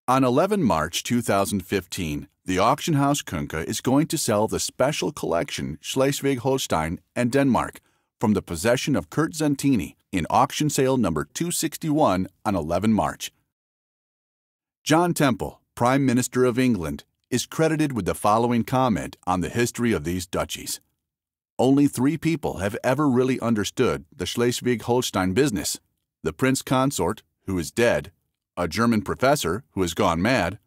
On 11 March 2015, the auction house Künker is going to sell the special collection Schleswig, Holstein, and Denmark from the possession of Kurt Zentini in auction sale number 261 on 11 March. John Temple, Prime Minister of England, is credited with the following comment on the history of these duchies. Only 3 people have ever really understood the Schleswig-Holstein business: the Prince Consort, who is dead, a German professor who has gone mad,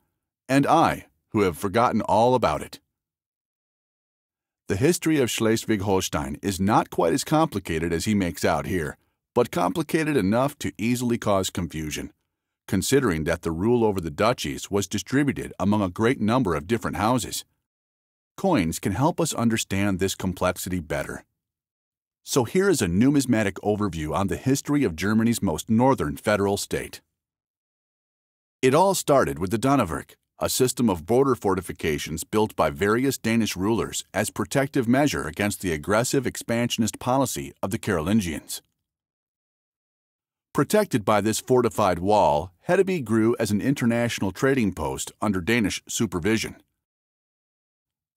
and I, who have forgotten all about it. The history of Schleswig-Holstein is not quite as complicated as he makes out here, but complicated enough to easily cause confusion, considering that the rule over the duchies was distributed among a great number of different houses. Coins can help us understand this complexity better. So here is a numismatic overview on the history of Germany's most northern federal state. It all started with the Donauwerk, a system of border fortifications built by various Danish rulers as protective measure against the aggressive expansionist policy of the Carolingians. Protected by this fortified wall, Hedeby grew as an international trading post under Danish supervision.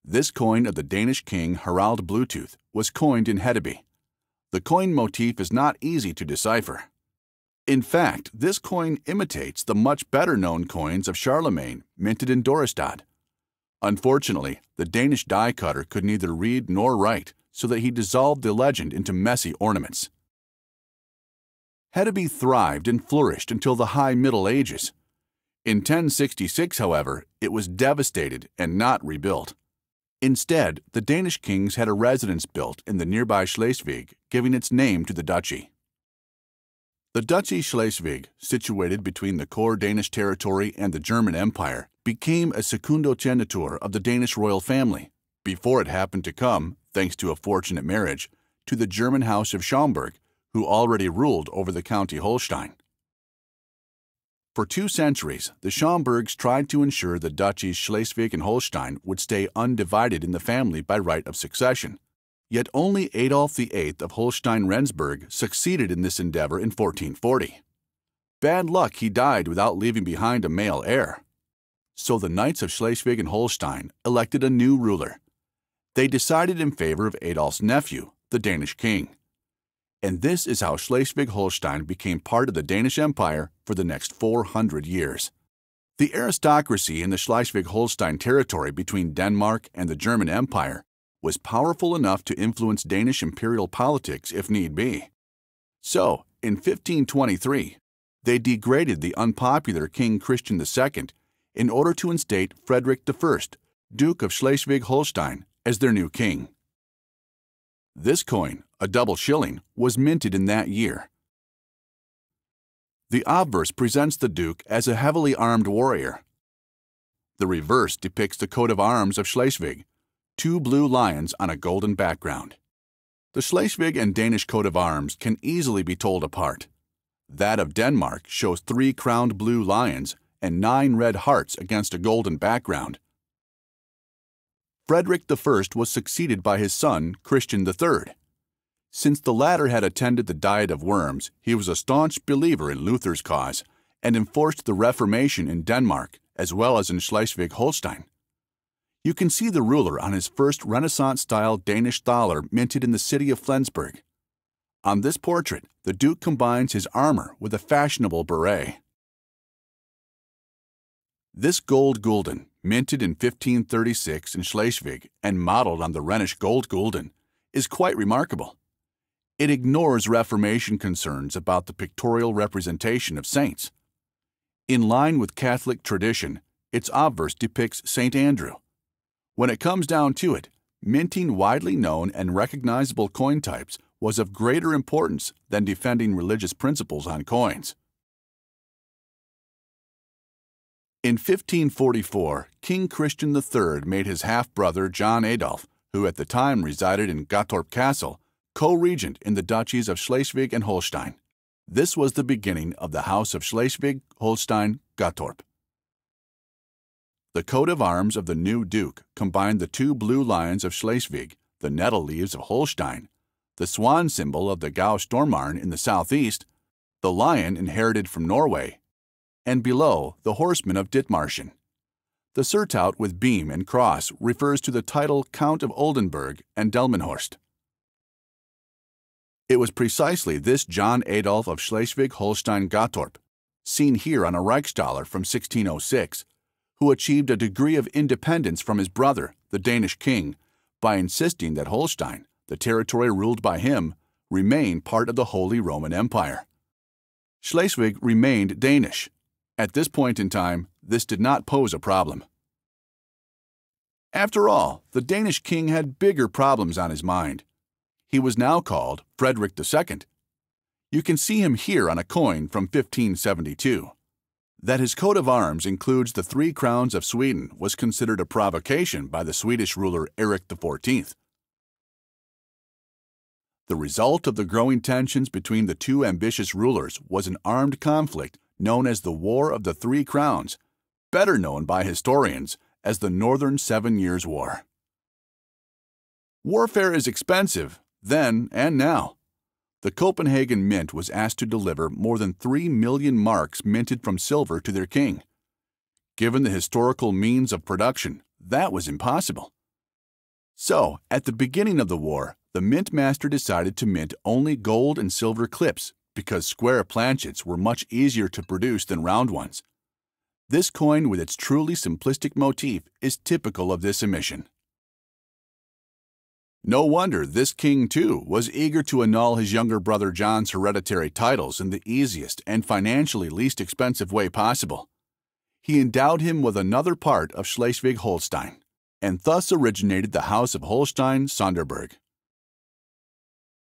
This coin of the Danish king Harald Bluetooth was coined in Hedeby. The coin motif is not easy to decipher. In fact, this coin imitates the much better-known coins of Charlemagne minted in Dorestad. Unfortunately, the Danish die cutter could neither read nor write, so that he dissolved the legend into messy ornaments. Hedeby thrived and flourished until the High Middle Ages. In 1066, however, it was devastated and not rebuilt. Instead, the Danish kings had a residence built in the nearby Schleswig, giving its name to the duchy. The Duchy Schleswig, situated between the core Danish territory and the German Empire, became a secundogeniture of the Danish royal family, before it happened to come, thanks to a fortunate marriage, to the German House of Schaumburg, who already ruled over the county Holstein. For 2 centuries, the Schaumburgs tried to ensure the duchies Schleswig and Holstein would stay undivided in the family by right of succession. Yet only Adolf VIII of Holstein-Rendsburg succeeded in this endeavor in 1440. Bad luck, he died without leaving behind a male heir. So the Knights of Schleswig and Holstein elected a new ruler. They decided in favor of Adolf's nephew, the Danish king. And this is how Schleswig-Holstein became part of the Danish Empire for the next 400 years. The aristocracy in the Schleswig-Holstein territory between Denmark and the German Empire was powerful enough to influence Danish imperial politics if need be. So, in 1523, they degraded the unpopular King Christian II in order to instate Frederick I, Duke of Schleswig-Holstein, as their new king. This coin, a double shilling, was minted in that year. The obverse presents the Duke as a heavily armed warrior. The reverse depicts the coat of arms of Schleswig, 2 blue lions on a golden background. The Schleswig and Danish coat of arms can easily be told apart. That of Denmark shows 3 crowned blue lions and 9 red hearts against a golden background. Frederick I was succeeded by his son, Christian III. Since the latter had attended the Diet of Worms, he was a staunch believer in Luther's cause and enforced the Reformation in Denmark as well as in Schleswig-Holstein. You can see the ruler on his first Renaissance-style Danish thaler minted in the city of Flensburg. On this portrait, the Duke combines his armor with a fashionable beret. This gold gulden, minted in 1536 in Schleswig and modeled on the Rhenish gold gulden, is quite remarkable. It ignores Reformation concerns about the pictorial representation of saints. In line with Catholic tradition, its obverse depicts St. Andrew. When it comes down to it, minting widely known and recognizable coin types was of greater importance than defending religious principles on coins. In 1544, King Christian III made his half-brother John Adolf, who at the time resided in Gottorp Castle, co-regent in the duchies of Schleswig and Holstein. This was the beginning of the House of Schleswig-Holstein-Gottorp. The coat of arms of the new Duke combined the 2 blue lions of Schleswig, the nettle leaves of Holstein, the swan symbol of the Gau Stormarn in the southeast, the lion inherited from Norway, and below the horsemen of Dithmarschen. The surtout with beam and cross refers to the title Count of Oldenburg and Delmenhorst. It was precisely this John Adolf of Schleswig-Holstein-Gottorp, seen here on a Reichsdaler from 1606, who achieved a degree of independence from his brother, the Danish king, by insisting that Holstein, the territory ruled by him, remain part of the Holy Roman Empire. Schleswig remained Danish. At this point in time, this did not pose a problem. After all, the Danish king had bigger problems on his mind. He was now called Frederick II. You can see him here on a coin from 1572. That his coat of arms includes the 3 crowns of Sweden was considered a provocation by the Swedish ruler Erik XIV. The result of the growing tensions between the two ambitious rulers was an armed conflict known as the War of the 3 Crowns, better known by historians as the Northern 7 Years' War. Warfare is expensive, then and now. The Copenhagen Mint was asked to deliver more than 3 million marks minted from silver to their king. Given the historical means of production, that was impossible. So, at the beginning of the war, the mint master decided to mint only gold and silver clips because square planchets were much easier to produce than round ones. This coin with its truly simplistic motif is typical of this omission. No wonder this king, too, was eager to annul his younger brother John's hereditary titles in the easiest and financially least expensive way possible. He endowed him with another part of Schleswig-Holstein, and thus originated the House of Holstein-Sonderburg.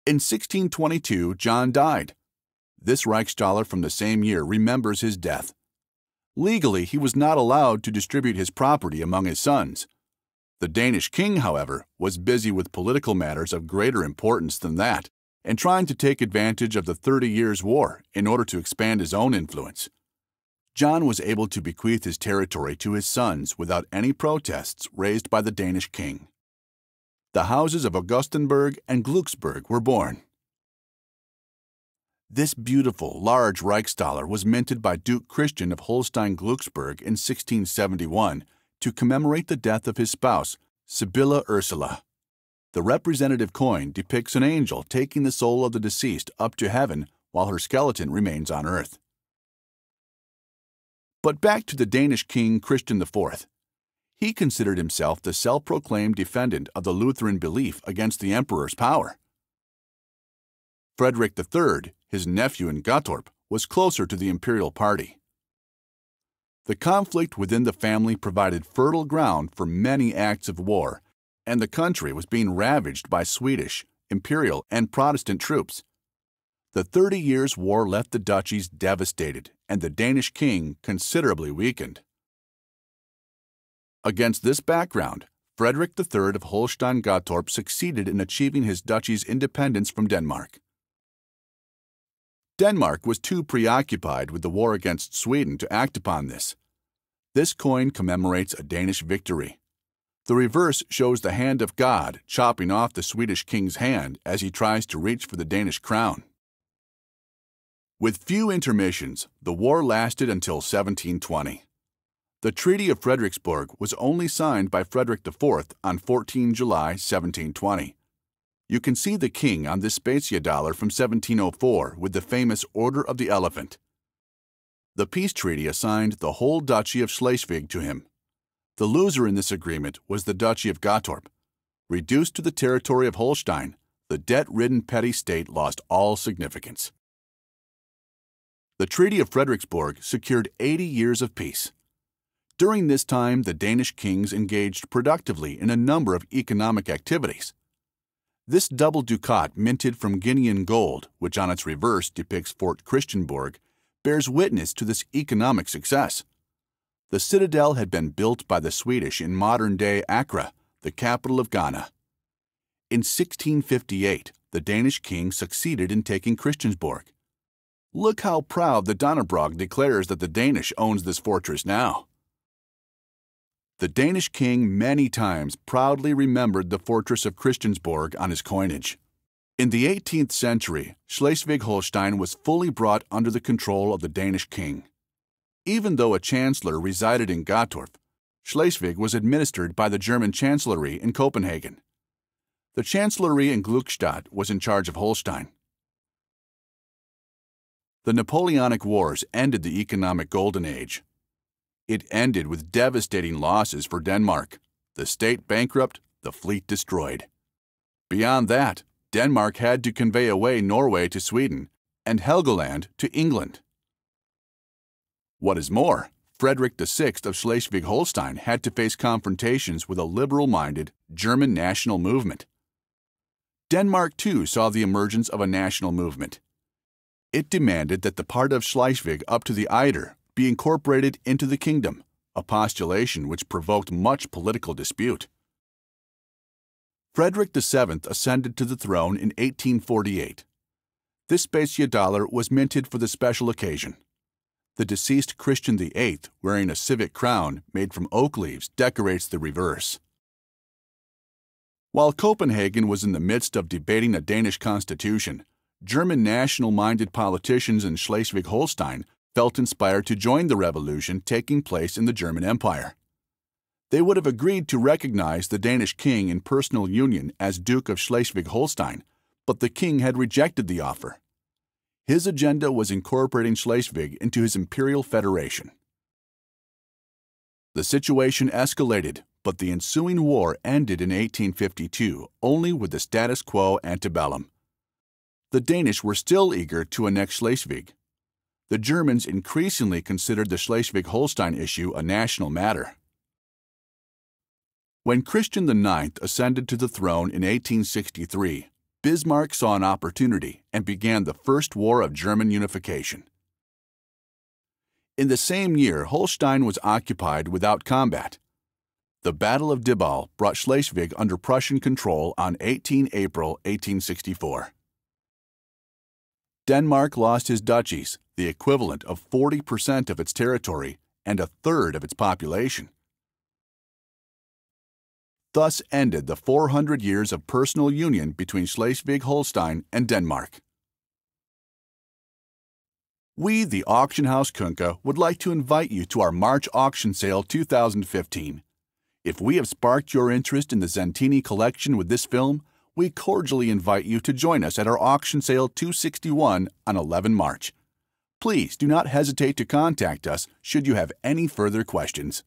In 1622, John died. This Reichsdaler from the same year remembers his death. Legally, he was not allowed to distribute his property among his sons. The Danish king, however, was busy with political matters of greater importance than that, and trying to take advantage of the 30 Years' War in order to expand his own influence. John was able to bequeath his territory to his sons without any protests raised by the Danish king. The houses of Augustenburg and Glucksburg were born. This beautiful, large Reichsdaler was minted by Duke Christian of Holstein-Glucksburg in 1671 to commemorate the death of his spouse, Sibylla Ursula. The representative coin depicts an angel taking the soul of the deceased up to heaven while her skeleton remains on earth. But back to the Danish king Christian IV. He considered himself the self-proclaimed defendant of the Lutheran belief against the emperor's power. Frederick III, his nephew in Gottorp, was closer to the imperial party. The conflict within the family provided fertile ground for many acts of war, and the country was being ravaged by Swedish, imperial, and Protestant troops. The 30 Years' War left the duchies devastated and the Danish king considerably weakened. Against this background, Frederick III of Holstein-Gottorp succeeded in achieving his duchy's independence from Denmark. Denmark was too preoccupied with the war against Sweden to act upon this. This coin commemorates a Danish victory. The reverse shows the hand of God chopping off the Swedish king's hand as he tries to reach for the Danish crown. With few intermissions, the war lasted until 1720. The Treaty of Fredericksburg was only signed by Frederick IV on 14 July 1720. You can see the king on this Spezia-dollar from 1704 with the famous Order of the Elephant. The peace treaty assigned the whole Duchy of Schleswig to him. The loser in this agreement was the Duchy of Gottorp. Reduced to the territory of Holstein, the debt-ridden petty state lost all significance. The Treaty of Fredericksburg secured 80 years of peace. During this time, the Danish kings engaged productively in a number of economic activities. This double ducat minted from Guinean gold, which on its reverse depicts Fort Christianborg, bears witness to this economic success. The citadel had been built by the Swedish in modern-day Accra, the capital of Ghana. In 1658, the Danish king succeeded in taking Christiansborg. Look how proud the Dannebrog declares that the Danish owns this fortress now. The Danish king many times proudly remembered the fortress of Christiansborg on his coinage. In the 18th century, Schleswig-Holstein was fully brought under the control of the Danish king. Even though a chancellor resided in Gottorp, Schleswig was administered by the German chancellery in Copenhagen. The chancellery in Glückstadt was in charge of Holstein. The Napoleonic Wars ended the economic golden age. It ended with devastating losses for Denmark, the state bankrupt, the fleet destroyed. Beyond that, Denmark had to convey away Norway to Sweden and Helgoland to England. What is more, Frederick VI of Schleswig-Holstein had to face confrontations with a liberal-minded German national movement. Denmark, too, saw the emergence of a national movement. It demanded that the part of Schleswig up to the Eider be incorporated into the kingdom, a postulation which provoked much political dispute. Frederick VII ascended to the throne in 1848. This Specie-Dollar was minted for the special occasion. The deceased Christian VIII, wearing a civic crown made from oak leaves, decorates the reverse. While Copenhagen was in the midst of debating a Danish constitution, German national-minded politicians in Schleswig-Holstein felt inspired to join the revolution taking place in the German Empire. They would have agreed to recognize the Danish king in personal union as Duke of Schleswig-Holstein, but the king had rejected the offer. His agenda was incorporating Schleswig into his imperial federation. The situation escalated, but the ensuing war ended in 1852 only with the status quo antebellum. The Danish were still eager to annex Schleswig. The Germans increasingly considered the Schleswig-Holstein issue a national matter. When Christian IX ascended to the throne in 1863, Bismarck saw an opportunity and began the First War of German Unification. In the same year, Holstein was occupied without combat. The Battle of Dibbau brought Schleswig under Prussian control on 18 April 1864. Denmark lost his duchies, the equivalent of 40% of its territory and a third of its population. Thus ended the 400 years of personal union between Schleswig-Holstein and Denmark. We, the auction house Künker, would like to invite you to our March auction sale 2015. If we have sparked your interest in the Zentini collection with this film, we cordially invite you to join us at our auction sale 261 on 11 March. Please do not hesitate to contact us should you have any further questions.